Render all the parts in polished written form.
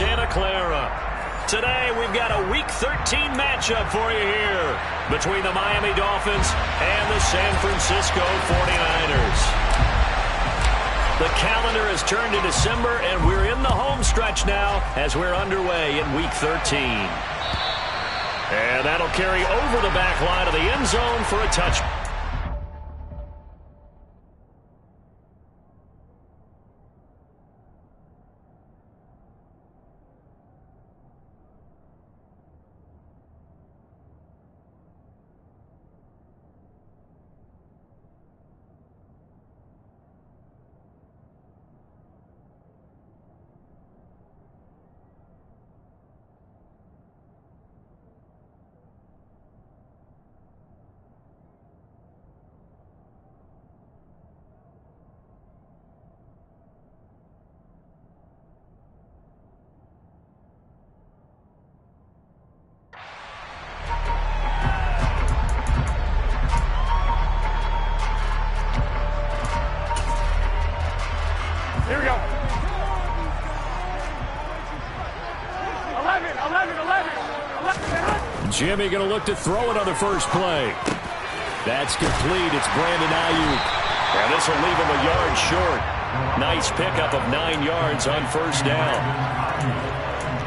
Santa Clara. Today, we've got a Week 13 matchup for you here between the Miami Dolphins and the San Francisco 49ers. The calendar has turned to December, and we're in the home stretch now as we're underway in Week 13. And that'll carry over the back line of the end zone for a touchdown. Here we go. 11. Jimmy going to look to throw it on the first play. That's complete. It's Brandon Ayuk. And this will leave him a yard short. Nice pickup of 9 yards on first down.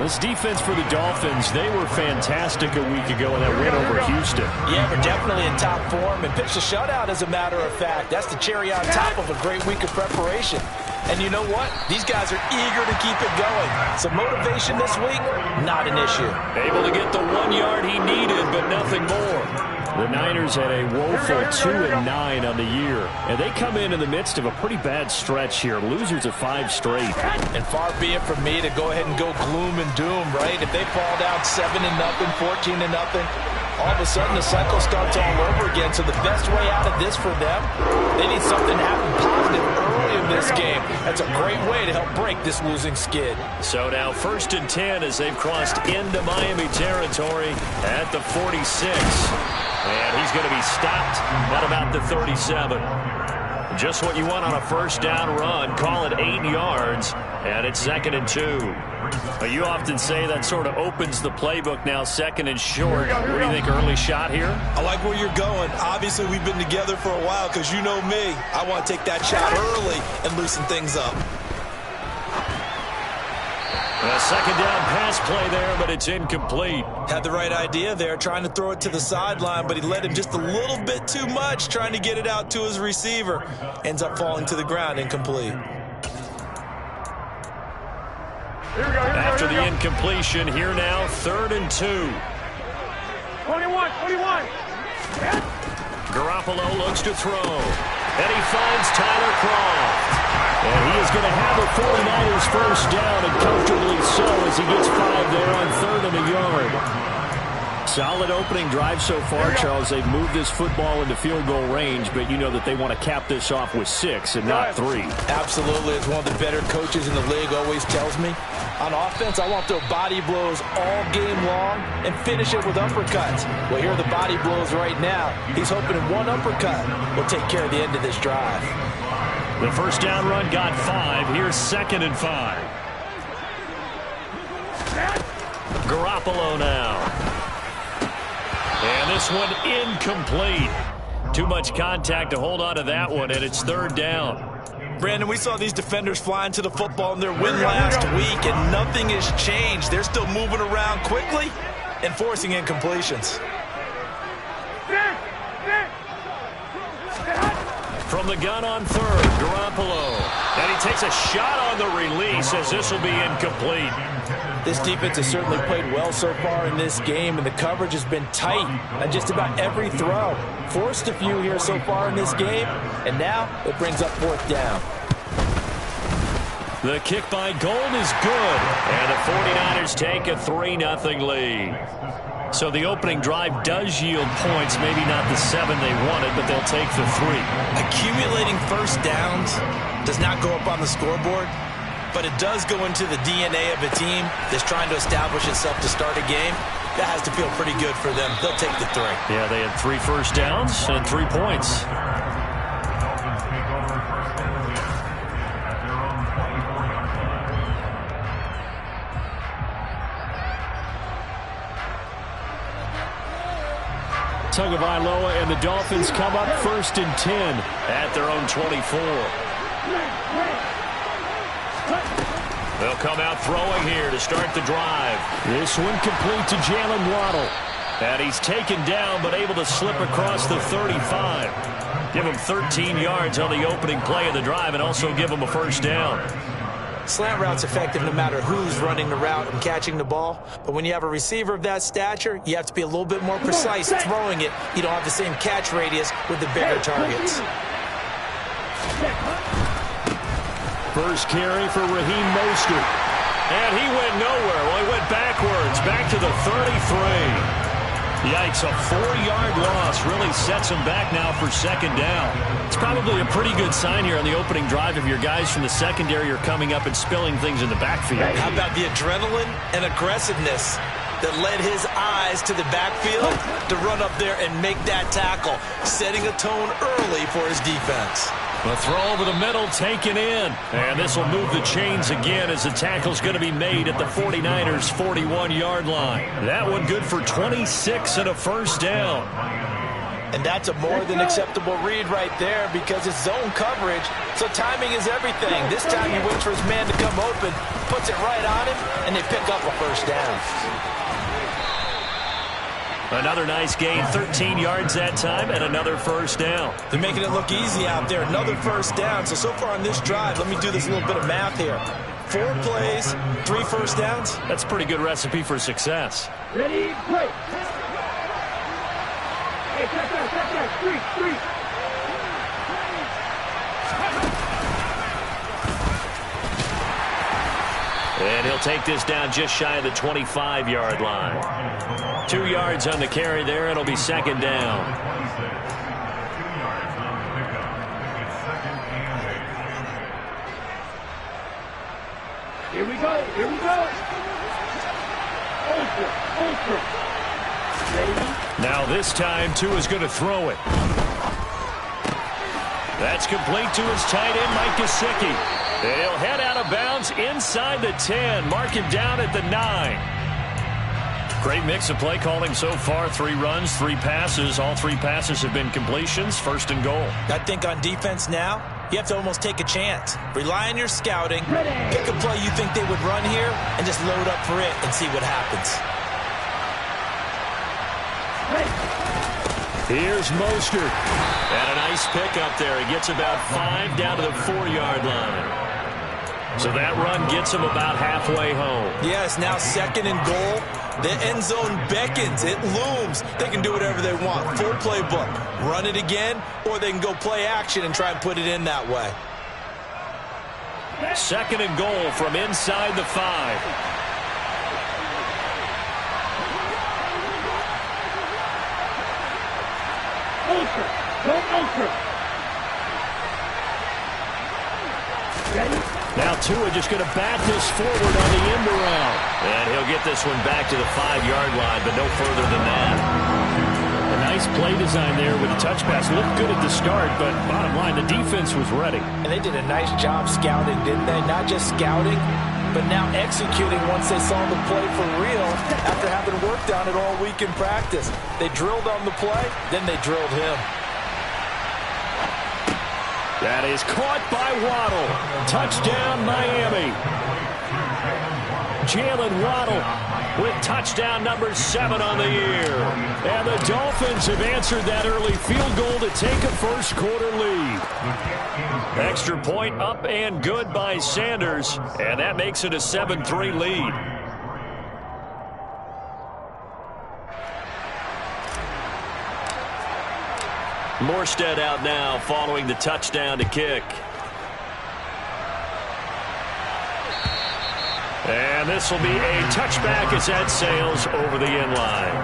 This defense for the Dolphins, they were fantastic a week ago in that win over Houston. Yeah, they're definitely in top form and pitched a shutout, as a matter of fact. That's the cherry on top of a great week of preparation. And you know what? These guys are eager to keep it going. So motivation this week, not an issue. Able to get the 1 yard he needed, but nothing more. The Niners had a woeful 2-9 on the year, and they come in the midst of a pretty bad stretch here. Losers of 5 straight. And far be it from me to go ahead and go gloom and doom, right? If they fall down 7-0, 14-0, all of a sudden the cycle starts all over again. So the best way out of this for them, they need something to happen positive early in this game. That's a great way to help break this losing skid. So now 1st and 10 as they've crossed into Miami territory at the 46. And he's going to be stopped at about the 37. Just what you want on a first down run. Call it 8 yards, and it's 2nd and 2. You often say that sort of opens the playbook now, 2nd and short. What do you think, early shot here? I like where you're going. Obviously, we've been together for a while because you know me. I want to take that shot early and loosen things up. A 2nd down pass play there, but it's incomplete. Had the right idea there, trying to throw it to the sideline, but he let him just a little bit too much, trying to get it out to his receiver. Ends up falling to the ground, incomplete. After the incompletion, here now, 3rd and 2. 21. Garoppolo looks to throw, and he finds Tyler Kroft. And he is going to have a 49ers first down, and comfortably so as he gets 5 there on 3rd and a yard. Solid opening drive so far, Charles. They've moved this football into field goal range, but you know that they want to cap this off with 6 and not 3. Absolutely. As one of the better coaches in the league always tells me, on offense, I want to throw body blows all game long and finish it with uppercuts. Well, here are the body blows right now. He's hoping in one uppercut will take care of the end of this drive. The first down run got 5. Here's 2nd and 5. Garoppolo now. And this one incomplete. Too much contact to hold on to that one, and it's 3rd down. Brandon, we saw these defenders flying to the football in their win last week, and nothing has changed. They're still moving around quickly and forcing incompletions. From the gun on 3rd, Garoppolo. And he takes a shot on the release as this will be incomplete. This defense has certainly played well so far in this game, and the coverage has been tight on just about every throw. Forced a few here so far in this game, and now it brings up 4th down. The kick by Gold is good, and the 49ers take a 3-0 lead. So the opening drive does yield points, maybe not the 7 they wanted, but they'll take the 3. Accumulating first downs does not go up on the scoreboard, but it does go into the DNA of a team that's trying to establish itself to start a game. That has to feel pretty good for them. They'll take the 3. Yeah, they had 3 first downs and 3 points. Tagovailoa and the Dolphins come up 1st and 10 at their own 24. They'll come out throwing here to start the drive. This one complete to Jalen Waddle. And he's taken down but able to slip across the 35. Give him 13 yards on the opening play of the drive and also give him a 1st down. Slant route's effective no matter who's running the route and catching the ball. But when you have a receiver of that stature, you have to be a little bit more precise throwing it. You don't have the same catch radius with the bigger targets. First carry for Raheem Mostert. And he went nowhere. Well, he went backwards, back to the 33. Yikes, a 4-yard loss really sets him back now for 2nd down. It's probably a pretty good sign here on the opening drive if your guys from the secondary are coming up and spilling things in the backfield. How about the adrenaline and aggressiveness that led his eyes to the backfield to run up there and make that tackle, setting a tone early for his defense. The throw over the middle taken in. And this will move the chains again as the tackle's going to be made at the 49ers' 41-yard line. That one good for 26 and a 1st down. And that's a more than acceptable read right there because it's zone coverage, so timing is everything. This time he waits for his man to come open, puts it right on him, and they pick up a 1st down. Another nice gain, 13 yards that time, and another 1st down. They're making it look easy out there. Another 1st down. So far on this drive, let me do this little bit of math here. 4 plays, 3 1st downs. That's a pretty good recipe for success. Ready, play. Hey, check. 3. And he'll take this down just shy of the 25-yard line. 2 yards on the carry there. It'll be 2nd down. Here we go. Ultra. Ready? Now this time, Tua's going to throw it. That's complete to his tight end, Mike Gesicki. And he'll head out of bounds inside the 10. Mark him down at the 9. Great mix of play calling so far. 3 runs, 3 passes. All 3 passes have been completions. 1st and goal. I think on defense now, you have to almost take a chance. Rely on your scouting. Pick a play you think they would run here and just load up for it and see what happens. Here's Mostert. And a nice pick up there. He gets about 5 down to the 4-yard line. So that run gets him about halfway home. Yes, now 2nd and goal. The end zone beckons. It looms. They can do whatever they want. Full playbook. Run it again, or they can go play action and try and put it in that way. 2nd and goal from inside the 5. Ultra. Ready? Now Tua just going to bat this forward on the end around. And he'll get this one back to the 5-yard line, but no further than that. A nice play design there with the touch pass. Looked good at the start, but bottom line, the defense was ready. And they did a nice job scouting, didn't they? Not just scouting, but now executing once they saw the play for real after having worked on it all week in practice. They drilled on the play, then they drilled him. That is caught by Waddle. Touchdown, Miami. Jalen Waddle with touchdown number 7 on the year. And the Dolphins have answered that early field goal to take a 1st quarter lead. Extra point up and good by Sanders. And that makes it a 7-3 lead. Morstead out now following the touchdown to kick. And this will be a touchback as that sails over the end line.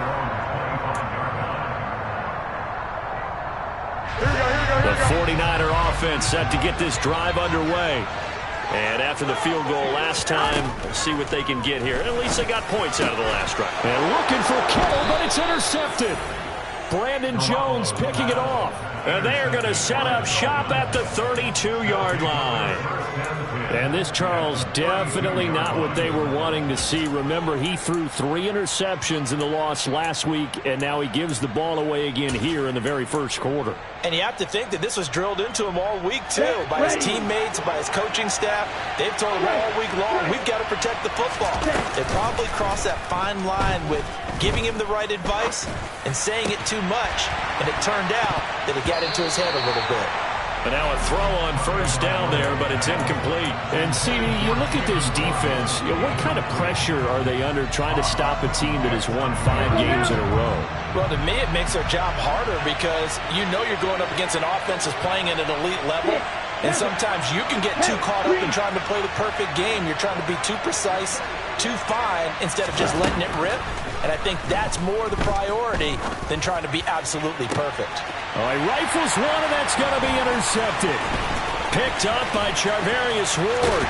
The 49er offense set to get this drive underway. And after the field goal last time, we'll see what they can get here. At least they got points out of the last drive. And looking for Kittle, but it's intercepted. Brandon Jones picking it off. And they are going to set up shop at the 32-yard line. And this, Charles, definitely not what they were wanting to see. Remember, he threw 3 interceptions in the loss last week, and now he gives the ball away again here in the very first quarter. And you have to think that this was drilled into him all week, too, by his teammates, by his coaching staff. They've told him all week long, we've got to protect the football. They probably crossed that fine line with giving him the right advice and saying it too much, and it turned out that it got into his head a little bit. But now a throw on first down there, but it's incomplete. And, CD, you look at this defense, what kind of pressure are they under trying to stop a team that has won 5 games in a row? Well, to me, it makes their job harder because you know you're going up against an offense that's playing at an elite level. And sometimes you can get too caught up in trying to play the perfect game. You're trying to be too precise, too fine, instead of just letting it rip. And I think that's more the priority than trying to be absolutely perfect. Oh, he rifles one, and that's going to be intercepted. Picked up by Charvarius Ward.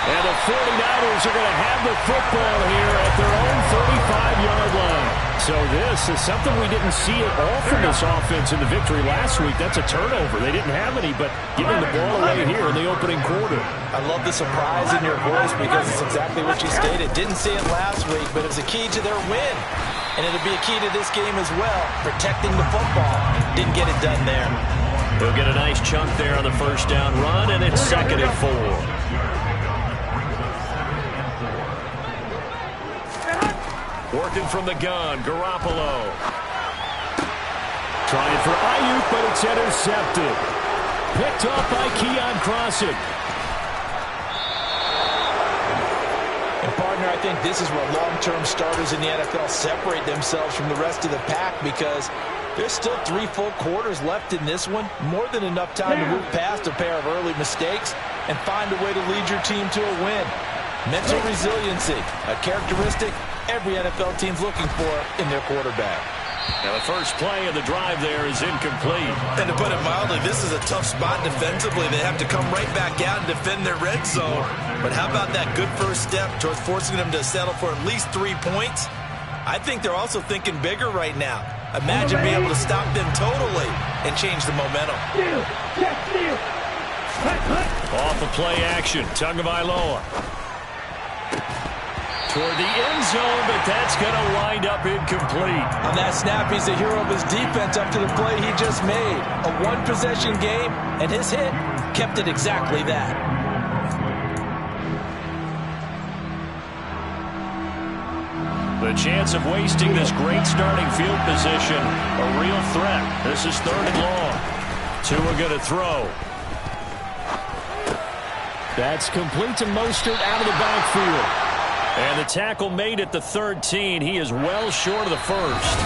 And the 49ers are going to have the football here at their own 35-yard line. So this is something we didn't see at all from this offense in the victory last week. That's a turnover. They didn't have any, but giving the ball away here in the opening quarter. I love the surprise in your voice because it's exactly what you stated. Didn't see it last week, but it was a key to their win. And it'll be a key to this game as well, protecting the football. Didn't get it done there. They'll get a nice chunk there on the first down run, and it's 2nd and 4. Working from the gun, Garoppolo. Trying for Ayuk, but it's intercepted. Picked up by Keon Crossett. And, partner, I think this is where long-term starters in the NFL separate themselves from the rest of the pack because there's still 3 full quarters left in this one. More than enough time to move past a pair of early mistakes and find a way to lead your team to a win. Mental resiliency, a characteristic every NFL team's looking for in their quarterback. Now the first play of the drive there is incomplete. And to put it mildly, this is a tough spot defensively. They have to come right back out and defend their red zone. But how about that good first step towards forcing them to settle for at least 3 points? I think they're also thinking bigger right now. Imagine being able to stop them totally and change the momentum. Off the play action, Tagovailoa. Toward the end zone, but that's going to wind up incomplete. On that snap, he's the hero of his defense up to the play he just made. A one-possession game, and his hit kept it exactly that. The chance of wasting this great starting field position, a real threat. This is 3rd and long. Tua going to throw. That's complete to Mostert out of the backfield. And the tackle made at the 13. He is well short of the first.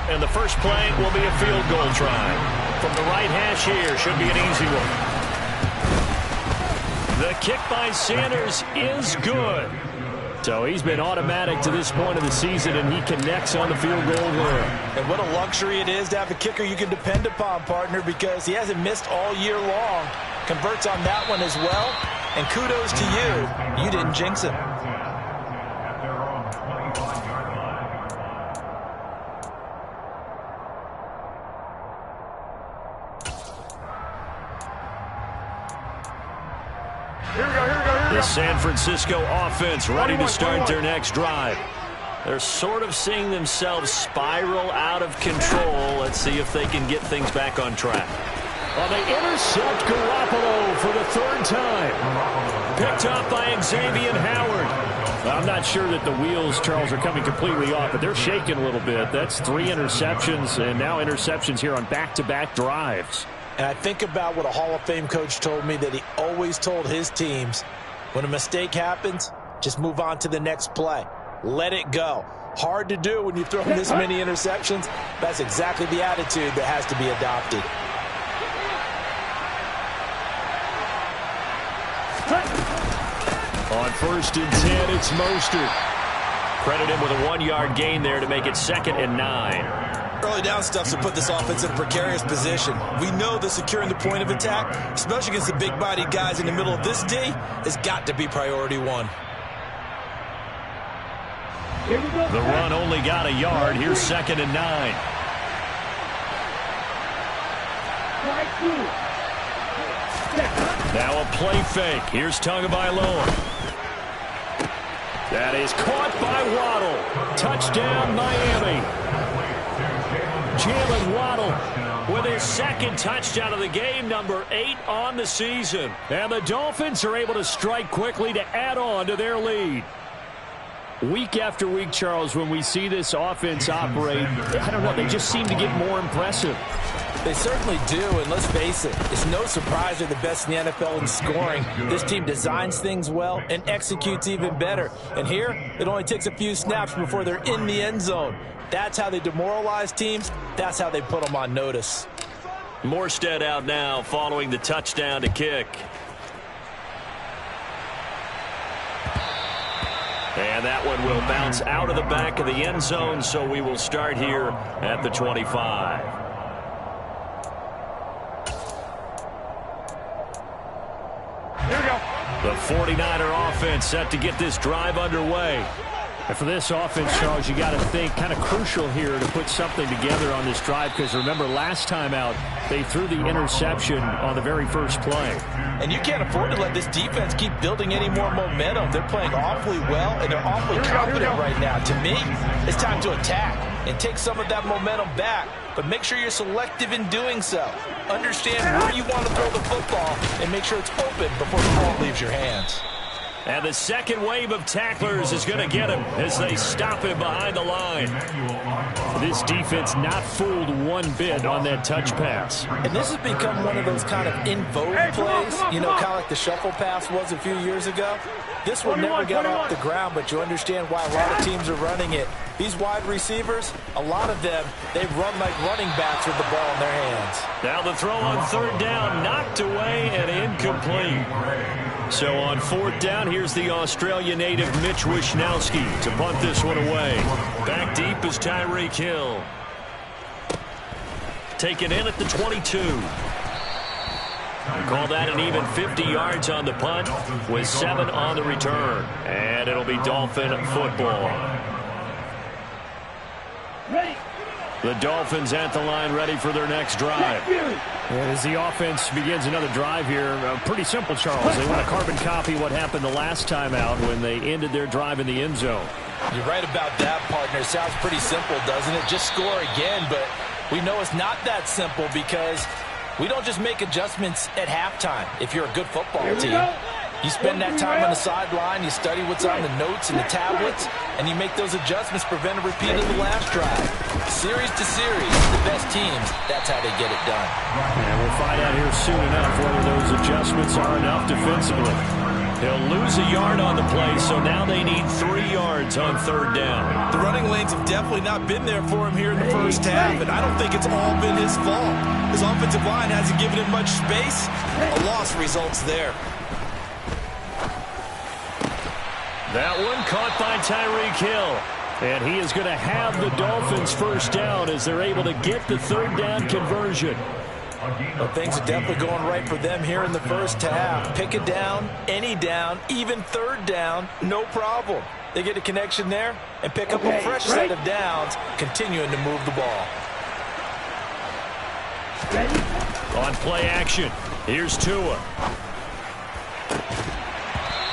And the first play will be a field goal try. From the right hash here, should be an easy one. The kick by Sanders is good. So he's been automatic to this point of the season, and he connects on the field goal there. And what a luxury it is to have a kicker you can depend upon, partner, because he hasn't missed all year long. Converts on that one as well. And kudos to you. You didn't jinx him. The San Francisco offense ready to start their next drive. They're sort of seeing themselves spiral out of control. Let's see if they can get things back on track. Well, they intercept Garoppolo for the 3rd time. Picked up by Xavier Howard. I'm not sure that the wheels, Charles, are coming completely off, but they're shaking a little bit. That's 3 interceptions, and now interceptions here on back-to-back drives. And I think about what a Hall of Fame coach told me that he always told his teams, when a mistake happens, just move on to the next play. Let it go. Hard to do when you throw this many interceptions. That's exactly the attitude that has to be adopted. On 1st and 10, it's Mostert. Credit him with a 1-yard gain there to make it 2nd and 9. Early down stuff to put this offense in a precarious position. We know that securing the point of attack, especially against the big-bodied guys in the middle of this D, has got to be priority 1. The run only got a yard. Here's 2nd and 9. Now a play fake. Here's Tagovailoa. That is caught by Waddle. Touchdown, Miami. Jalen Waddle with his second touchdown of the game, number 8 on the season. And the Dolphins are able to strike quickly to add on to their lead. Week after week, Charles, when we see this offense operate, I don't know, they just seem to get more impressive. They certainly do, and let's face it, it's no surprise they're the best in the NFL in scoring. This team designs things well and executes even better. And here, it only takes a few snaps before they're in the end zone. That's how they demoralize teams. That's how they put them on notice. Morstead out now following the touchdown to kick. And that one will bounce out of the back of the end zone, so we will start here at the 25. Here we go. The 49er offense set to get this drive underway. And for this offense, Charles, you got to think kind of crucial here to put something together on this drive, because remember last time out they threw the interception on the very first play. And you can't afford to let this defense keep building any more momentum. They're playing awfully well, and they're awfully confident right now. To me, it's time to attack and take some of that momentum back, but make sure you're selective in doing so. Understand where you want to throw the football and make sure it's open before the ball leaves your hands. And the second wave of tacklers is going to get him as they stop him behind the line. This defense not fooled one bit on that touch pass. And this has become one of those kind of in vogue plays, you know, kind of like the shuffle pass was a few years ago. This one never got off the ground, but you understand why a lot of teams are running it. These wide receivers, a lot of them, they run like running backs with the ball in their hands. Now the throw on third down, knocked away and incomplete. So on fourth down, here's the Australia native Mitch Wishnowsky to punt this one away. Back deep is Tyreek Hill. Taken in at the 22. Call that an even 50 yards on the punt with 7 on the return. And it'll be Dolphin football. Ready. The Dolphins at the line, ready for their next drive. As the offense begins another drive here, pretty simple, Charles. They want to carbon copy what happened the last time out when they ended their drive in the end zone. You're right about that, partner. Sounds pretty simple, doesn't it? Just score again, but we know it's not that simple because we don't just make adjustments at halftime if you're a good football team. You spend that time on the sideline, you study what's on the notes and the tablets, and you make those adjustments, prevent a repeat of the last drive. Series to series, the best teams, that's how they get it done. And we'll find out here soon enough whether those adjustments are enough defensively. He'll lose a yard on the play, so now they need 3 yards on third down. The running lanes have definitely not been there for him here in the first half, and I don't think it's all been his fault. His offensive line hasn't given him much space. A loss results there. That one caught by Tyreek Hill. And he is going to have the Dolphins first down as they're able to get the third down conversion. But things are definitely going right for them here in the first half. Pick a down, any down, even third down, no problem. They get a connection there and pick up a fresh set of downs, continuing to move the ball. On play action, here's Tua.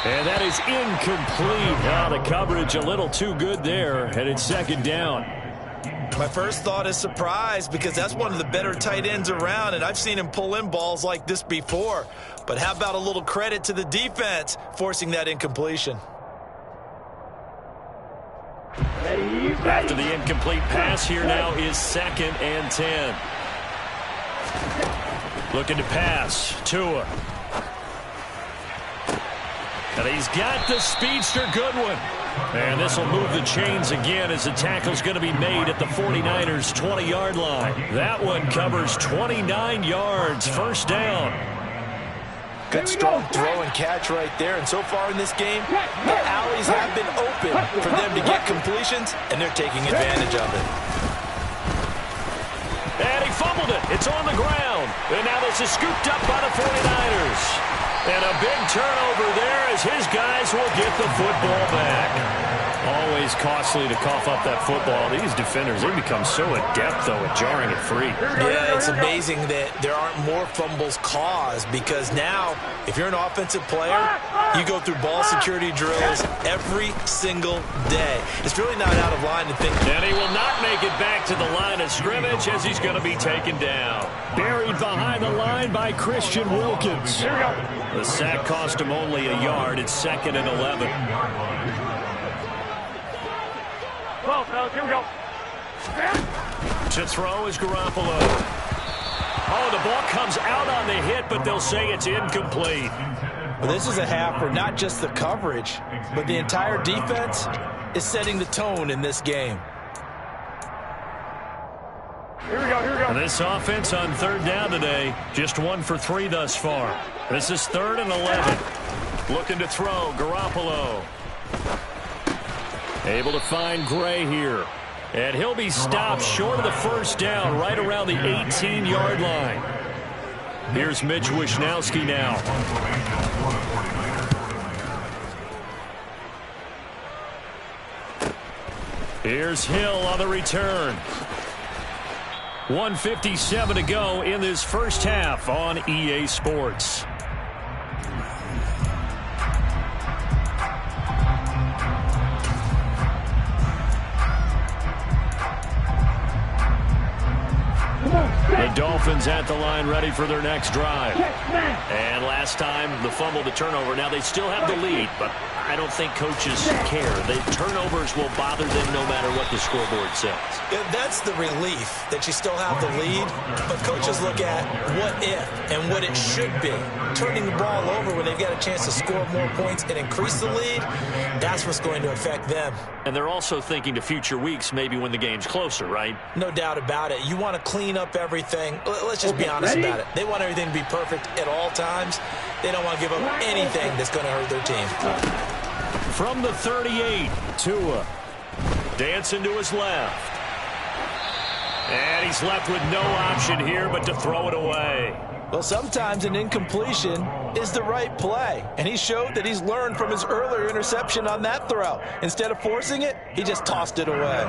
And that is incomplete. Now the coverage a little too good there, and it's second down. My first thought is surprise because that's one of the better tight ends around, and I've seen him pull in balls like this before. But how about a little credit to the defense forcing that incompletion? After the incomplete pass, here now is 2nd and 10. Looking to pass, Tua. And he's got the speedster Goodwin. And this will move the chains again as the tackle's going to be made at the 49ers' 20-yard line. That one covers 29 yards, first down. Good strong throw and catch right there. And so far in this game, the alleys have been open for them to get completions, and they're taking advantage of it. And he fumbled it. It's on the ground. And now this is scooped up by the 49ers. And a big turnover there as his guys will get the football back. Always costly to cough up that football. These defenders, they become so adept, though, at jarring it free. Yeah, it's amazing that there aren't more fumbles caused because now, if you're an offensive player, you go through ball security drills every single day. It's really not out of line to think. And he will not make it back to the line of scrimmage as he's going to be taken down. Buried behind the line by Christian Wilkins. Here we go. The sack cost him only a yard. It's 2nd and 11. 12, fellas. Here we go. To throw is Garoppolo. Oh, the ball comes out on the hit, but they'll say it's incomplete. Well, this is a half where not just the coverage, but the entire defense is setting the tone in this game. Here we go. Here we go. This offense on 3rd down today, just 1 for 3 thus far. This is 3rd and 11. Looking to throw, Garoppolo. Able to find Gray here. And he'll be stopped short of the 1st down, right around the 18-yard line. Here's Mitch Wishnowsky now. Here's Hill on the return. 1:57 to go in this first half on EA Sports. The Dolphins at the line ready for their next drive. And last time, the fumble, the turnover. Now they still have the lead, but I don't think coaches care. The turnovers will bother them no matter what the scoreboard says. Yeah, that's the relief that you still have the lead, but coaches look at what if and what it should be. Turning the ball over when they've got a chance to score more points and increase the lead, that's what's going to affect them. And they're also thinking to future weeks, maybe when the game's closer, right? No doubt about it. You want to clean up everything. Let's just be honest about it. They want everything to be perfect at all times. They don't want to give up anything that's going to hurt their team. From the 38, Tua dancing to his left. And he's left with no option here but to throw it away. Well, sometimes an incompletion is the right play, and he showed that he's learned from his earlier interception on that throw. Instead of forcing it, he just tossed it away.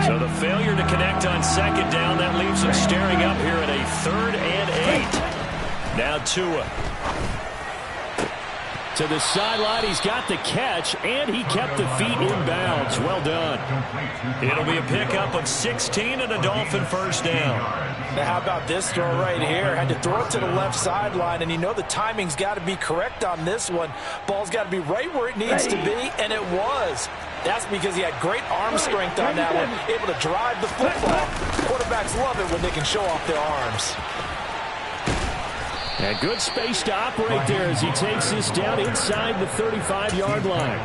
So the failure to connect on 2nd down, that leaves him staring up here at a 3rd and 8. Now Tua. To the sideline, he's got the catch, and he kept the feet in bounds. Well done. It'll be a pickup of 16 and a Dolphin 1st down. Now, how about this throw right here? Had to throw it to the left sideline, and you know the timing's got to be correct on this one. Ball's got to be right where it needs to be, and it was. That's because he had great arm strength on that one, able to drive the football. Quarterbacks love it when they can show off their arms. And good space to operate there as he takes this down inside the 35-yard line.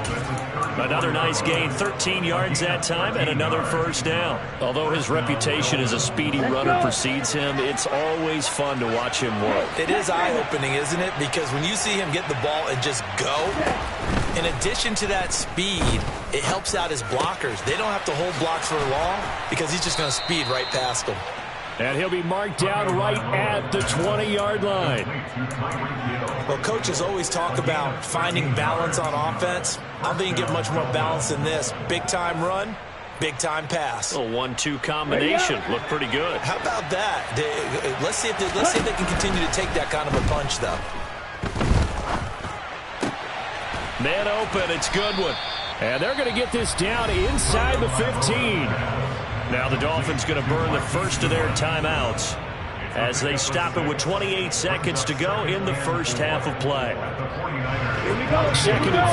Another nice gain, 13 yards that time, and another 1st down. Although his reputation as a speedy runner precedes him, it's always fun to watch him work. It is eye-opening, isn't it? Because when you see him get the ball and just go, in addition to that speed, it helps out his blockers. They don't have to hold blocks for long because he's just going to speed right past them. And he'll be marked down right at the 20-yard line. Well, coaches always talk about finding balance on offense. I don't think you can get much more balance than this. Big-time run, big-time pass. A 1-2 combination. Looked pretty good. How about that? Let's see if they can continue to take that kind of a punch, though. Man open. It's Goodwin. And they're going to get this down inside the 15. Now the Dolphins going to burn the first of their timeouts as they stop it with 28 seconds to go in the first half of play. 2nd and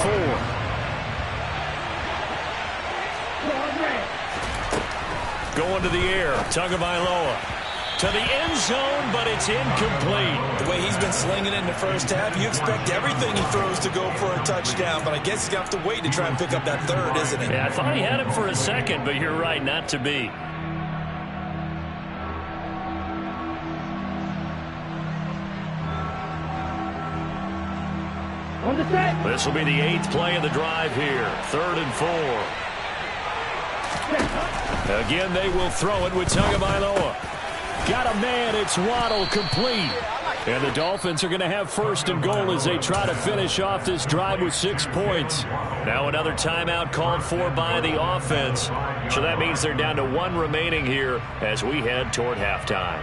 4. Going to the air. Tagovailoa to the end zone, but it's incomplete. The way he's been slinging it in the first half, you expect everything he throws to go for a touchdown, but I guess he's going to have to wait to try and pick up that 3rd, isn't it? Yeah, I thought he had him for a second, but you're right, not to be. On the set. This will be the 8th play of the drive here. 3rd and 4. Again, they will throw it with Tagovailoa. Got a man, it's Waddle, complete. And the Dolphins are going to have first and goal as they try to finish off this drive with 6 points. Now another timeout called for by the offense. So that means they're down to 1 remaining here as we head toward halftime.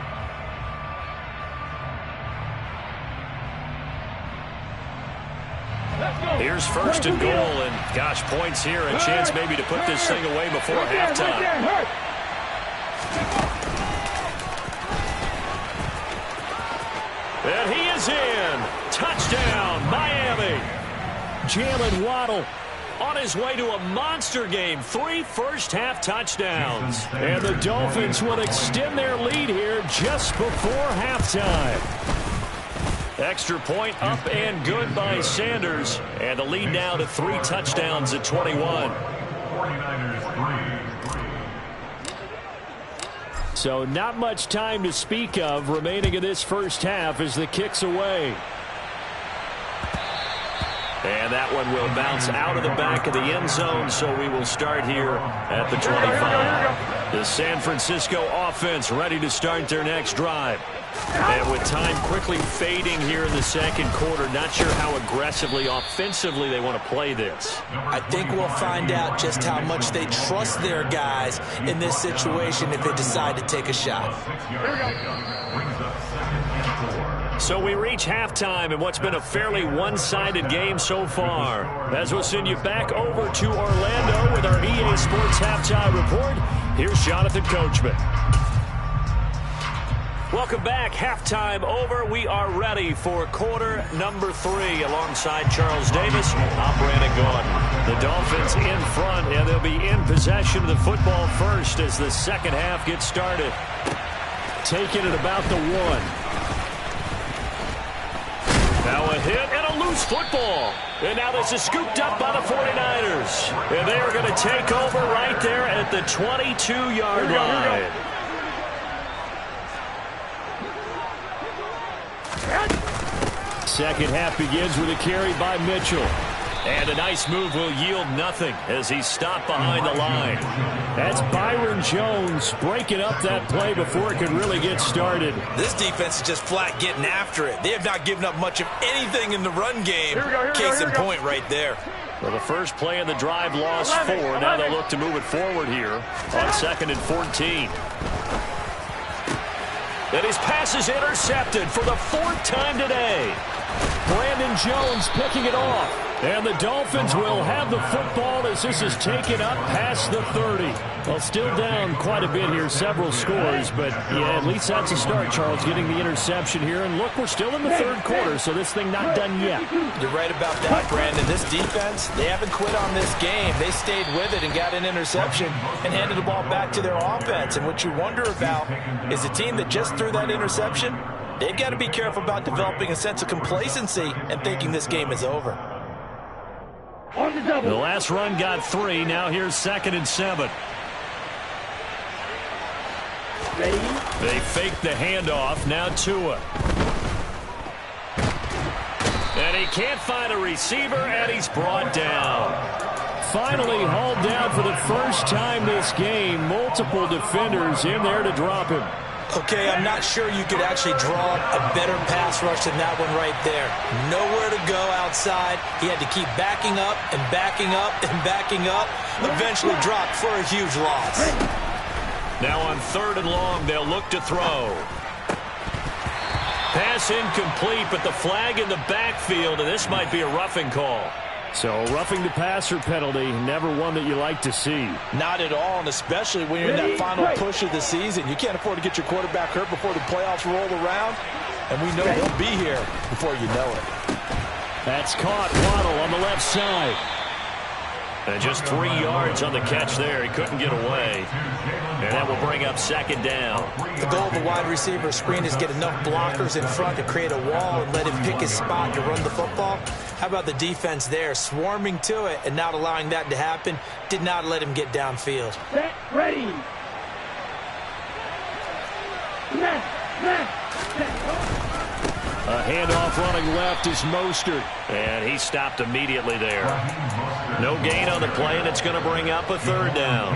Here's first and goal, and gosh, points here, a chance maybe to put this thing away before halftime. And he is in. Touchdown, Miami. Jalen Waddle on his way to a monster game. 3 first-half touchdowns. And the Dolphins will extend their lead here just before halftime. Extra point up and good by Sanders. And the lead now to 3 touchdowns at 21. So not much time to speak of remaining in this first half as the kick's away. And that one will bounce out of the back of the end zone, so we will start here at the 25. The San Francisco offense ready to start their next drive. And with time quickly fading here in the second quarter, not sure how aggressively, offensively they want to play this. I think we'll find out just how much they trust their guys in this situation if they decide to take a shot. So we reach halftime in what's been a fairly one-sided game so far. As we'll send you back over to Orlando with our EA Sports Halftime Report, here's Jonathan Coachman. Welcome back. Halftime over. We are ready for quarter number 3 alongside Charles Davis. I'm Brandon Gaudin. The Dolphins in front, and they'll be in possession of the football first as the second half gets started. Taking it about the 1. Now a hit and a loose football. And now this is scooped up by the 49ers. And they are going to take over right there at the 22-yard line. Second half begins with a carry by Mitchell. And a nice move will yield nothing as he's stopped behind the line. That's Byron Jones breaking up that play before it could really get started. This defense is just flat getting after it. They have not given up much of anything in the run game. Case in point right there. Well, the first play of the drive lost 4. Now they'll look to move it forward here on 2nd and 14. And his pass is intercepted for the 4th time today. Brandon Jones picking it off. And the Dolphins will have the football as this is taken up past the 30. Well, still down quite a bit here, several scores. But, yeah, at least that's a start, Charles, getting the interception here. And, look, we're still in the 3rd quarter, so this thing not done yet. You're right about that, Brandon. This defense, they haven't quit on this game. They stayed with it and got an interception and handed the ball back to their offense. And what you wonder about is a team that just threw that interception, they've got to be careful about developing a sense of complacency and thinking this game is over. The last run got 3. Now here's 2nd and 7. They fake the handoff. Now Tua. And he can't find a receiver, and he's brought down. Finally hauled down for the first time this game. Multiple defenders in there to drop him. Okay, I'm not sure you could actually draw a better pass rush than that one right there. Nowhere to go outside. He had to keep backing up and backing up and backing up. Eventually dropped for a huge loss. Now on 3rd and long, they'll look to throw. Pass incomplete, but the flag in the backfield, and this might be a roughing call. So roughing the passer penalty, never one that you like to see. Not at all, and especially when you're in that final push of the season. You can't afford to get your quarterback hurt before the playoffs roll around, and we know he'll be here before you know it. That's caught. Waddle on the left side. And just 3 yards on the catch there. He couldn't get away. And that will bring up 2nd down. The goal of the wide receiver screen is get enough blockers in front to create a wall and let him pick his spot to run the football. How about the defense there, swarming to it and not allowing that to happen? Did not let him get downfield. Set, ready. A handoff running left is Mostert. And he stopped immediately there. No gain on the play, and it's going to bring up a 3rd down.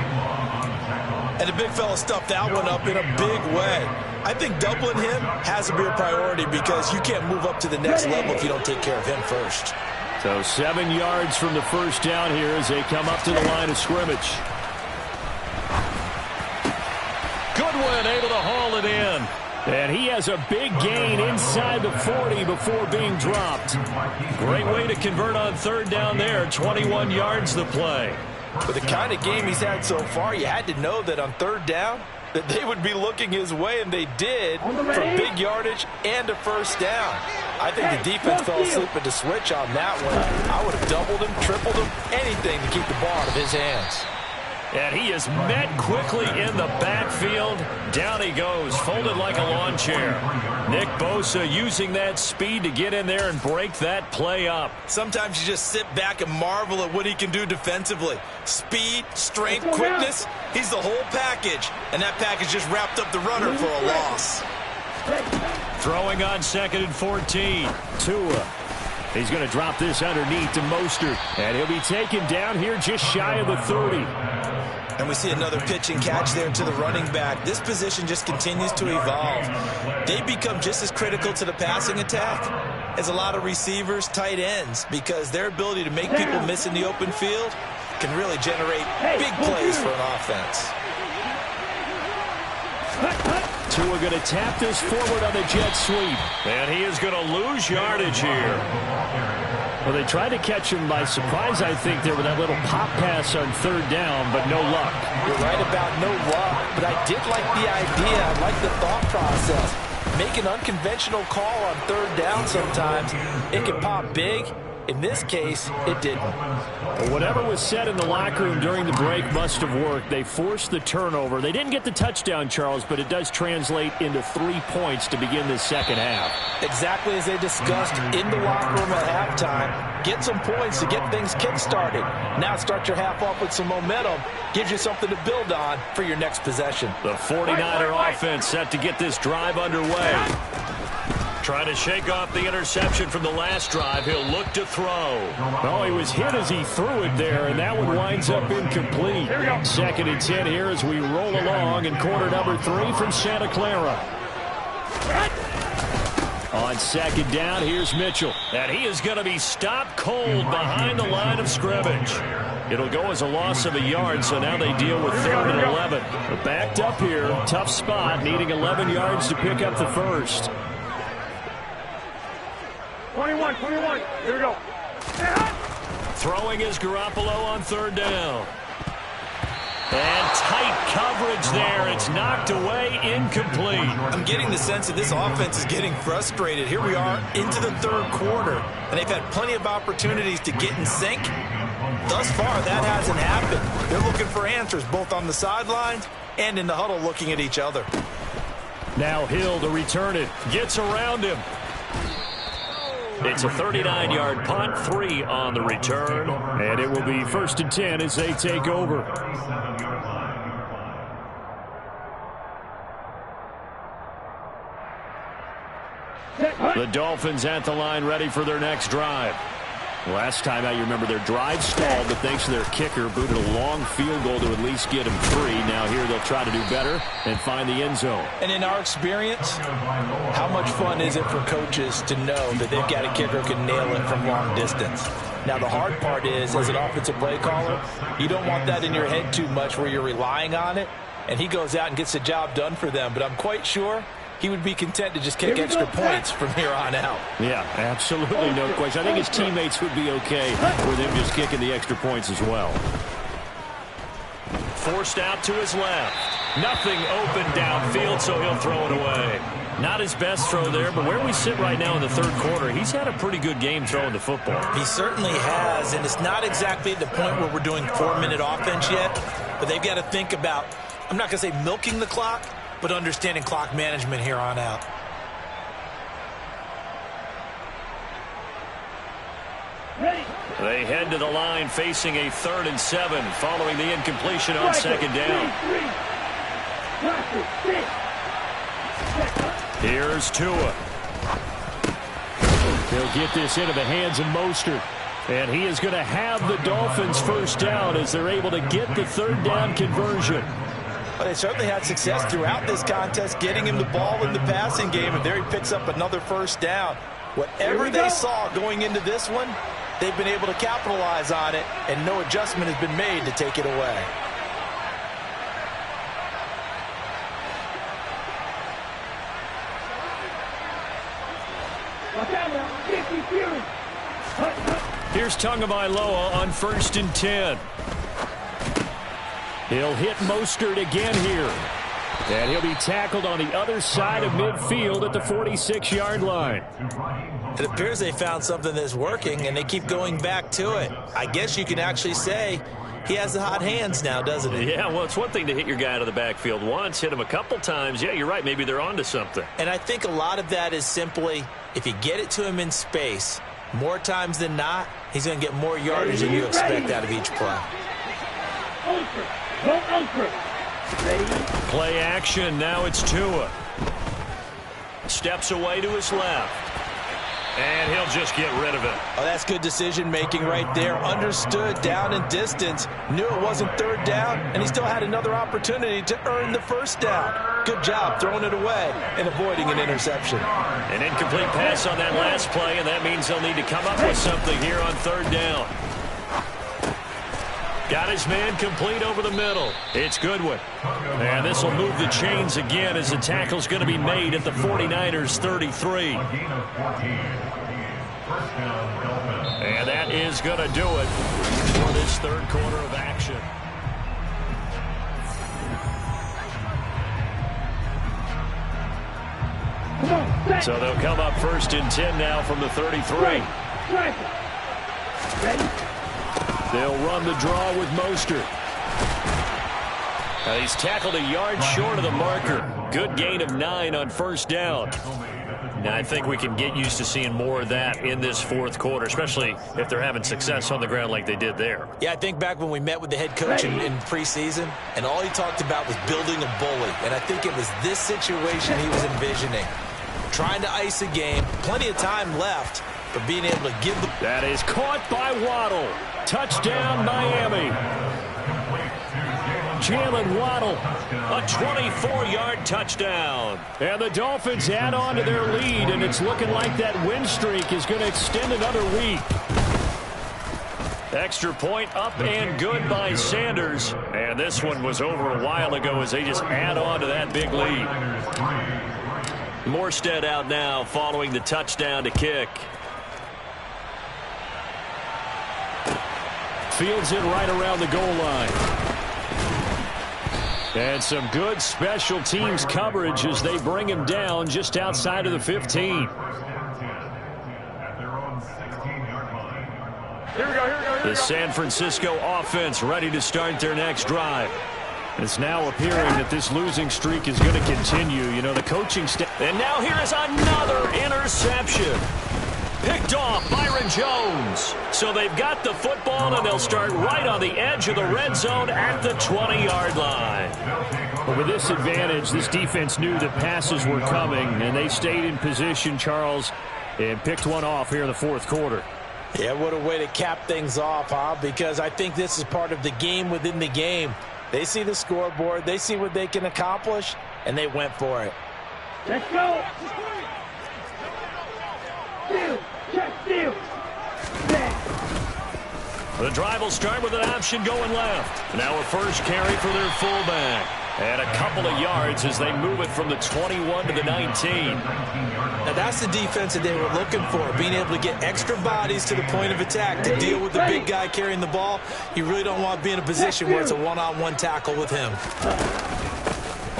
And the big fella stuffed that one up in a big way. I think doubling him has to be a priority because you can't move up to the next level if you don't take care of him first. So 7 yards from the first down here as they come up to the line of scrimmage. Goodwin able to haul it in. And he has a big gain inside the 40 before being dropped. Great way to convert on third down there. 21 yards the play. For the kind of game he's had so far, you had to know that on third down that they would be looking his way, and they did, for big yardage and a first down. I think the defense fell asleep at the switch on that one. I would have doubled him, tripled him, anything to keep the ball out of his hands. And he is met quickly in the backfield. Down he goes, folded like a lawn chair. Nick Bosa using that speed to get in there and break that play up. Sometimes you just sit back and marvel at what he can do defensively. Speed, strength, quickness. He's the whole package. And that package just wrapped up the runner for a loss. Throwing on 2nd and 14. Tua. He's going to drop this underneath to Mostert. And he'll be taken down here just shy of the 30. And we see another pitch and catch there to the running back. This position just continues to evolve. They become just as critical to the passing attack as a lot of receivers, tight ends, because their ability to make people miss in the open field can really generate big plays for an offense. Tua going to tap this forward on the jet sweep. And he is going to lose yardage here. Well, they tried to catch him by surprise, I think, there with that little pop pass on third down, but no luck. You're right about no luck, but I did like the idea. I like the thought process. Make an unconventional call on third down sometimes. It can pop big. In this case, it didn't. Well, whatever was said in the locker room during the break must have worked. They forced the turnover. They didn't get the touchdown, Charles, but it does translate into 3 points to begin this second half. Exactly as they discussed in the locker room at halftime. Get some points to get things kick-started. Now start your half off with some momentum. Gives you something to build on for your next possession. The 49er offense set to get this drive underway. Trying to shake off the interception from the last drive. He'll look to throw. Oh, he was hit as he threw it there, and that one winds up incomplete. 2nd and 10 here as we roll along in quarter number 3 from Santa Clara. On 2nd down, here's Mitchell. And he is going to be stopped cold behind the line of scrimmage. It'll go as a loss of a yard, so now they deal with 3rd and 11. But backed up here, tough spot, needing 11 yards to pick up the first. 21. Here we go. Throwing is Garoppolo on 3rd down. And tight coverage there. It's knocked away, incomplete. I'm getting the sense that this offense is getting frustrated. Here we are into the 3rd quarter, and they've had plenty of opportunities to get in sync. Thus far, that hasn't happened. They're looking for answers both on the sidelines and in the huddle looking at each other. Now Hill to return it. Gets around him. It's a 39-yard punt, 3 on the return, and it will be 1st and 10 as they take over. The Dolphins at the line ready for their next drive. Last time out, you remember their drive stalled, but thanks to their kicker, booted a long field goal to at least get them 3. Now here they'll try to do better and find the end zone. And in our experience, how much fun is it for coaches to know that they've got a kicker who can nail it from long distance? Now, the hard part is, as an offensive play caller, you don't want that in your head too much where you're relying on it, and he goes out and gets the job done for them. But I'm quite sure he would be content to just kick extra points from here on out. Yeah, absolutely, no question. I think his teammates would be okay with him just kicking the extra points as well. Forced out to his left. Nothing open downfield, so he'll throw it away. Not his best throw there, but where we sit right now in the 3rd quarter, he's had a pretty good game throwing the football. He certainly has, and it's not exactly at the point where we're doing 4-minute offense yet, but they've got to think about, I'm not going to say milking the clock, but understanding clock management here on out. They head to the line facing a 3rd and 7 following the incompletion on 2nd down. Here's Tua. He'll get this into the hands of Mostert. And he is going to have the Dolphins 1st down as they're able to get the 3rd down conversion. Well, they certainly had success throughout this contest, getting him the ball in the passing game, and there he picks up another first down. Whatever they saw going into this one, they've been able to capitalize on it, and no adjustment has been made to take it away. Here's Tagovailoa on 1st and 10. He'll hit Mostert again here. And he'll be tackled on the other side of midfield at the 46-yard line. It appears they found something that's working, and they keep going back to it. I guess you can actually say he has the hot hands now, doesn't he? Yeah, well, it's one thing to hit your guy out of the backfield once, hit him a couple times. Yeah, you're right. Maybe they're onto something. And I think a lot of that is simply if you get it to him in space, more times than not, he's going to get more yardage than you expect out of each play. Play action. Now it's Tua. Steps away to his left. And he'll just get rid of it. Oh, that's good decision-making right there. Understood down and distance. Knew it wasn't 3rd down, and he still had another opportunity to earn the 1st down. Good job throwing it away and avoiding an interception. An incomplete pass on that last play, and that means they'll need to come up with something here on 3rd down. Got his man complete over the middle. It's Goodwin. And this will move the chains again as the tackle's going to be made at the 49ers 33. And that is going to do it for this 3rd quarter of action. So they'll come up 1st and 10 now from the 33. They'll run the draw with Mostert. Now he's tackled a yard short of the marker. Good gain of 9 on 1st down. Now I think we can get used to seeing more of that in this 4th quarter, especially if they're having success on the ground like they did there. Yeah, I think back when we met with the head coach in preseason, and all he talked about was building a bully. And I think it was this situation he was envisioning. Trying to ice a game, plenty of time left, but being able to give the... That is caught by Waddle. Touchdown, Miami. Jalen Waddle, a 24-yard touchdown. And the Dolphins add on to their lead, and it's looking like that win streak is going to extend another week. Extra point up and good by Sanders. And this one was over a while ago as they just add on to that big lead. Morstead out now following the touchdown to kick. Fields it right around the goal line. And some good special teams coverage as they bring him down just outside of the 15. Here we go. The San Francisco offense ready to start their next drive. It's now appearing that this losing streak is going to continue. You know, the coaching staff. And now here is another interception. Picked off Byron Jones. So they've got the football, and they'll start right on the edge of the red zone at the 20-yard line. But with this advantage, this defense knew that passes were coming, and they stayed in position, Charles, and picked one off here in the 4th quarter. Yeah, what a way to cap things off, huh? Because I think this is part of the game within the game. They see the scoreboard, they see what they can accomplish, and they went for it. Let's go. Steal. The drive will start with an option going left. Now a first carry for their fullback. And a couple of yards as they move it from the 21 to the 19. Now that's the defense that they were looking for, being able to get extra bodies to the point of attack to deal with the big guy carrying the ball. You really don't want to be in a position where it's a one-on-one tackle with him.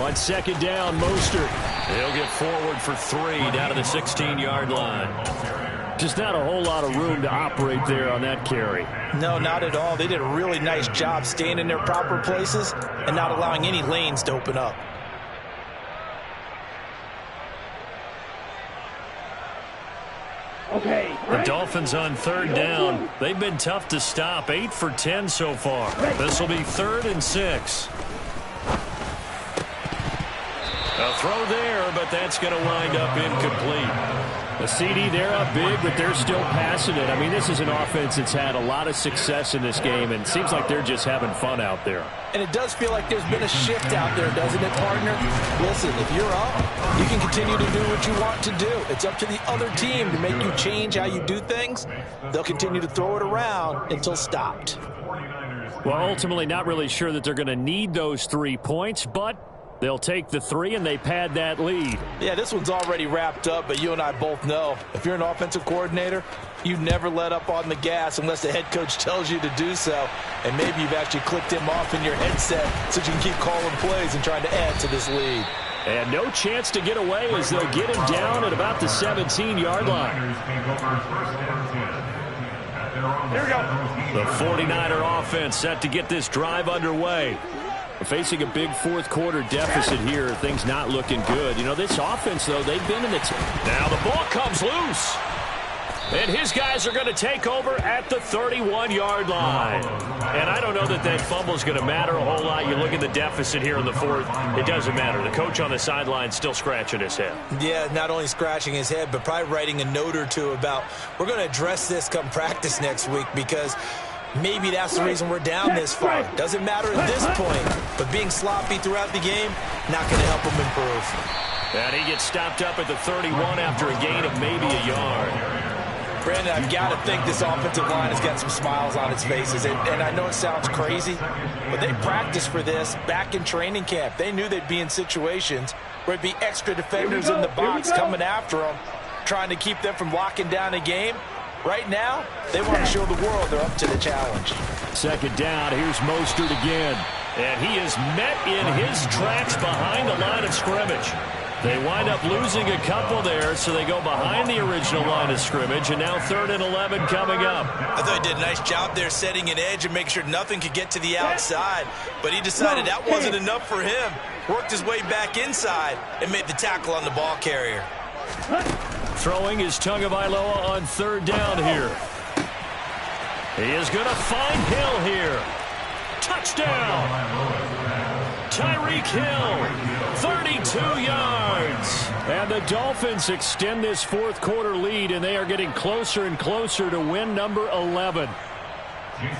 On 2nd down, Mostert. He'll get forward for 3 down to the 16-yard line. Just not a whole lot of room to operate there on that carry. No, not at all. They did a really nice job staying in their proper places and not allowing any lanes to open up. Okay. The Dolphins on 3rd down. They've been tough to stop. 8 for 10 so far. This will be 3rd and 6. A throw there, but that's going to wind up incomplete. The CD, they're up big, but they're still passing it. I mean, this is an offense that's had a lot of success in this game, and it seems like they're just having fun out there. And it does feel like there's been a shift out there, doesn't it, partner? Listen, if you're up, you can continue to do what you want to do. It's up to the other team to make you change how you do things. They'll continue to throw it around until stopped. Well, ultimately, not really sure that they're going to need those 3 points, but they'll take the 3 and they pad that lead. Yeah, this one's already wrapped up, but you and I both know if you're an offensive coordinator, you never let up on the gas unless the head coach tells you to do so. And maybe you've actually clicked him off in your headset so you can keep calling plays and trying to add to this lead. And no chance to get away as they'll get him down at about the 17-yard line. Here we go. The 49er offense set to get this drive underway. Facing a big fourth-quarter deficit here, things not looking good. You know, this offense, though, they've been in the now the ball comes loose. And his guys are going to take over at the 31-yard line. And I don't know that that fumble is going to matter a whole lot. You look at the deficit here in the fourth, it doesn't matter. The coach on the sideline still scratching his head. Yeah, not only scratching his head, but probably writing a note or two about, we're going to address this come practice next week, because maybe that's the reason we're down this far. Doesn't matter at this point, but being sloppy throughout the game, not going to help him improve. And he gets stopped up at the 31 after a gain of maybe a yard. Brandon, I've got to think this offensive line has got some smiles on its faces. And I know it sounds crazy, but they practiced for this back in training camp. They knew they'd be in situations where it'd be extra defenders in the box coming after them, trying to keep them from locking down a game. Right now, they want to show the world they're up to the challenge. Second down, here's Mostert again. And he is met in his tracks behind the line of scrimmage. They wind up losing a couple there, so they go behind the original line of scrimmage, and now 3rd and 11 coming up. I thought he did a nice job there setting an edge and making sure nothing could get to the outside, but he decided that wasn't enough for him. Worked his way back inside and made the tackle on the ball carrier. Throwing is Tagovailoa on 3rd down here. He is going to find Hill here. Touchdown! Tyreek Hill, 32 yards. And the Dolphins extend this fourth-quarter lead, and they are getting closer and closer to win number 11.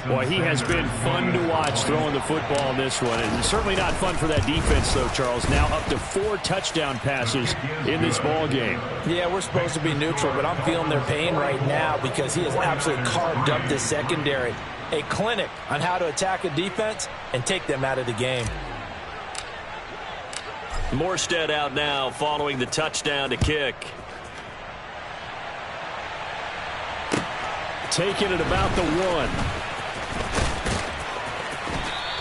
Boy, he has been fun to watch throwing the football in this one. And certainly not fun for that defense, though, Charles. Now up to 4 touchdown passes in this ball game. Yeah, we're supposed to be neutral, but I'm feeling their pain right now because he has absolutely carved up this secondary. A clinic on how to attack a defense and take them out of the game. Morstead out now following the touchdown to kick. Taking it about the 1.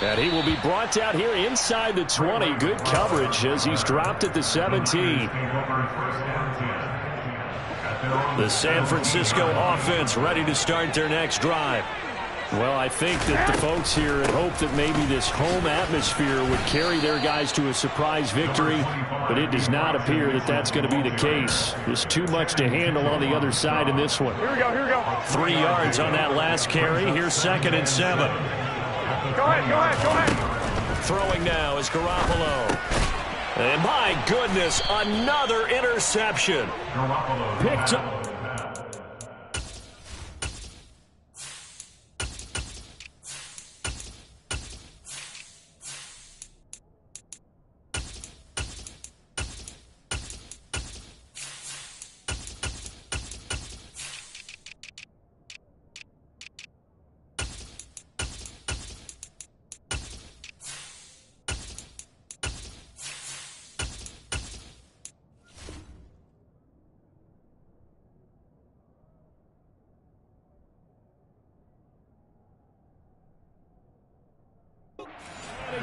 And he will be brought down here inside the 20. Good coverage as he's dropped at the 17. The San Francisco offense ready to start their next drive. Well, I think that the folks here had hoped that maybe this home atmosphere would carry their guys to a surprise victory, but it does not appear that that's going to be the case. There's too much to handle on the other side in this one. Here we go, here we go. 3 yards on that last carry. Here's 2nd and 7. Go ahead. Throwing now is Garoppolo. And my goodness, another interception. Picked up.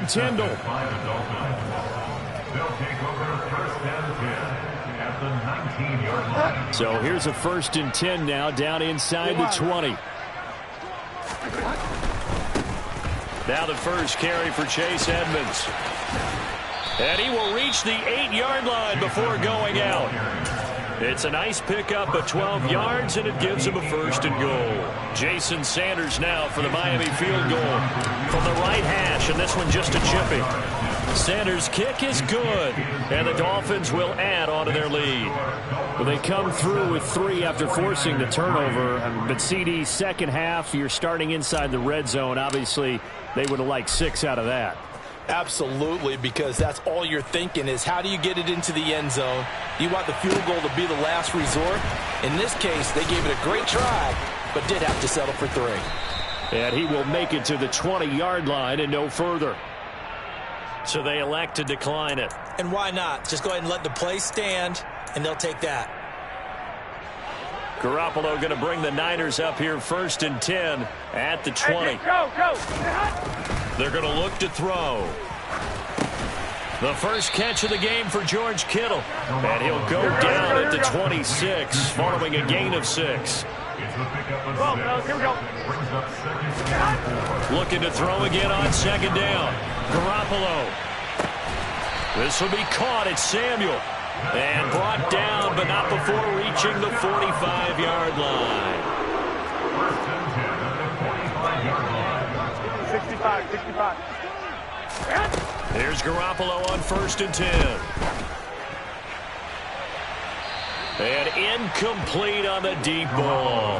Tyndall. So here's a 1st and 10 now down inside the 20. Now the first carry for Chase Edmonds. And he will reach the 8-yard line before going out. It's a nice pickup of 12 yards, and it gives him a 1st and goal. Jason Sanders now for the Miami field goal from the right hash, and this one just a chipping. Sanders' kick is good, and the Dolphins will add on to their lead. Well, they come through with 3 after forcing the turnover. But CD, second half, you're starting inside the red zone. Obviously, they would have liked 6 out of that. Absolutely, because that's all you're thinking is how do you get it into the end zone? You want the field goal to be the last resort. In this case, they gave it a great try, but did have to settle for 3. And he will make it to the 20-yard line and no further. So they elect to decline it. And why not? Just go ahead and let the play stand, and they'll take that. Garoppolo going to bring the Niners up here 1st and 10 at the 20. Go. They're going to look to throw. The first catch of the game for George Kittle. And he'll go down at the 26 following a gain of 6. Here we go. Looking to throw again on 2nd down. Garoppolo. This will be caught at Samuel. And brought down, but not before reaching the 45-yard line. 65. Here's Garoppolo on 1st and 10. And incomplete on the deep ball.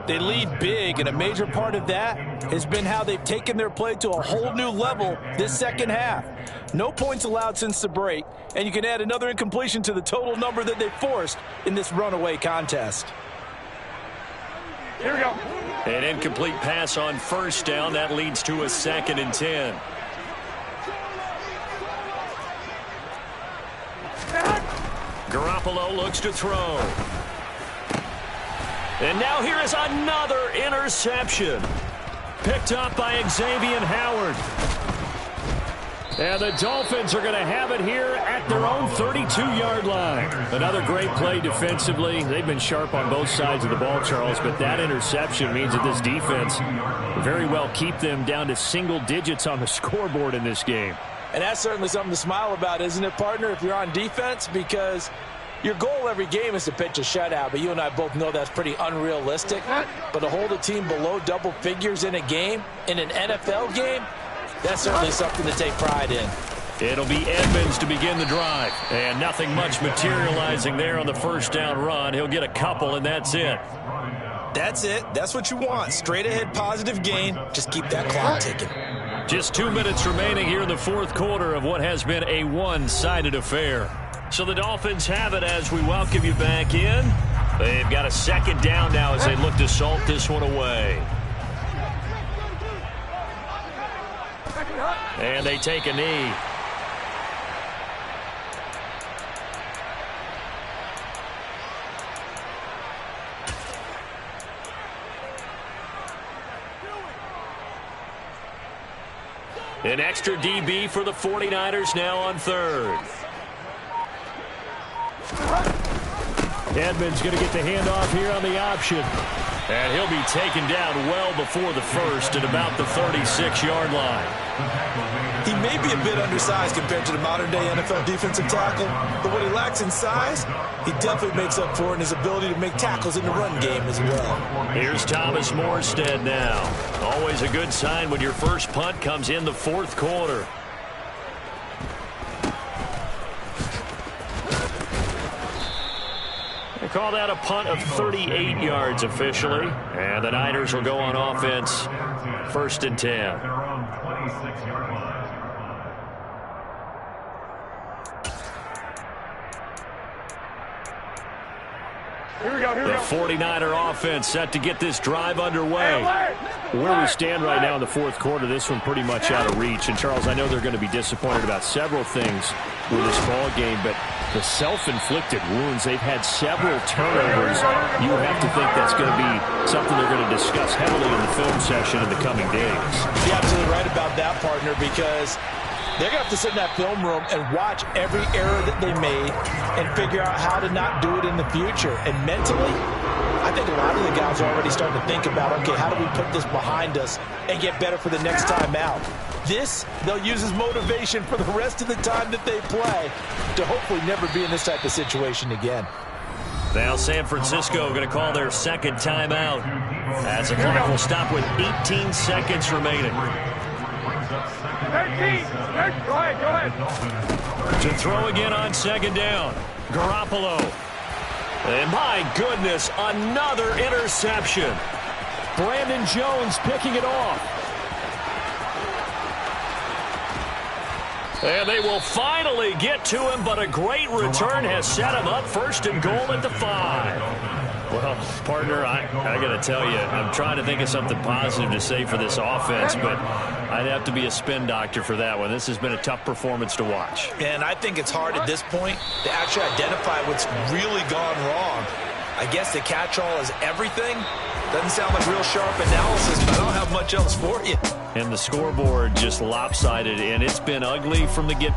They lead big, and a major part of that has been how they've taken their play to a whole new level this second half. No points allowed since the break, and you can add another incompletion to the total number that they forced in this runaway contest. Here we go. An incomplete pass on 1st down. That leads to a 2nd and 10. Garoppolo looks to throw. And now here is another interception. Picked up by Xavier Howard. And the Dolphins are going to have it here at their own 32-yard line. Another great play defensively. They've been sharp on both sides of the ball, Charles, but that interception means that this defense very well keep them down to single digits on the scoreboard in this game. And that's certainly something to smile about, isn't it, partner, if you're on defense? Because your goal every game is to pitch a shutout, but you and I both know that's pretty unrealistic. But to hold a team below double figures in a game, in an NFL game, that's certainly something to take pride in. It'll be Edmonds to begin the drive. And nothing much materializing there on the 1st down run. He'll get a couple, and that's it. That's it. That's what you want. Straight ahead positive gain. Just keep that clock ticking. Just 2 minutes remaining here in the 4th quarter of what has been a one-sided affair. So the Dolphins have it as we welcome you back in. They've got a 2nd down now as they look to salt this one away. And they take a knee. An extra DB for the 49ers now on 3rd. Edmonds going to get the handoff here on the option. And he'll be taken down well before the 1st at about the 36-yard line. He may be a bit undersized compared to the modern-day NFL defensive tackle, but what he lacks in size, he definitely makes up for in his ability to make tackles in the run game as well. Here's Thomas Morstead now. Always a good sign when your first punt comes in the 4th quarter. They call that a punt of 38 yards officially. And the Niners will go on offense 1st and 10. Here we go. The 49er offense set to get this drive underway. Where we stand right now in the 4th quarter, this one pretty much out of reach. And, Charles, I know they're going to be disappointed about several things with this ball game, but the self-inflicted wounds, they've had several turnovers. You have to think that's going to be something they're going to discuss heavily in the film session in the coming days. You're absolutely right about that, partner, because they're going to have to sit in that film room and watch every error that they made and figure out how to not do it in the future. And mentally, I think a lot of the guys are already starting to think about, okay, how do we put this behind us and get better for the next time out? This, they'll use as motivation for the rest of the time that they play to hopefully never be in this type of situation again. Now San Francisco going to call their 2nd timeout as the clock will stop with 18 seconds remaining. 13. Go ahead. To throw again on second down. Garoppolo. And my goodness, another interception. Brandon Jones picking it off. And they will finally get to him, but a great return has set him up first and goal at the 5. Well, partner, I got to tell you, I'm trying to think of something positive to say for this offense, but I'd have to be a spin doctor for that one. This has been a tough performance to watch. And I think it's hard at this point to actually identify what's really gone wrong. I guess the catch-all is everything. Doesn't sound like real sharp analysis, but I don't have much else for you. And the scoreboard just lopsided, and it's been ugly from the get-go.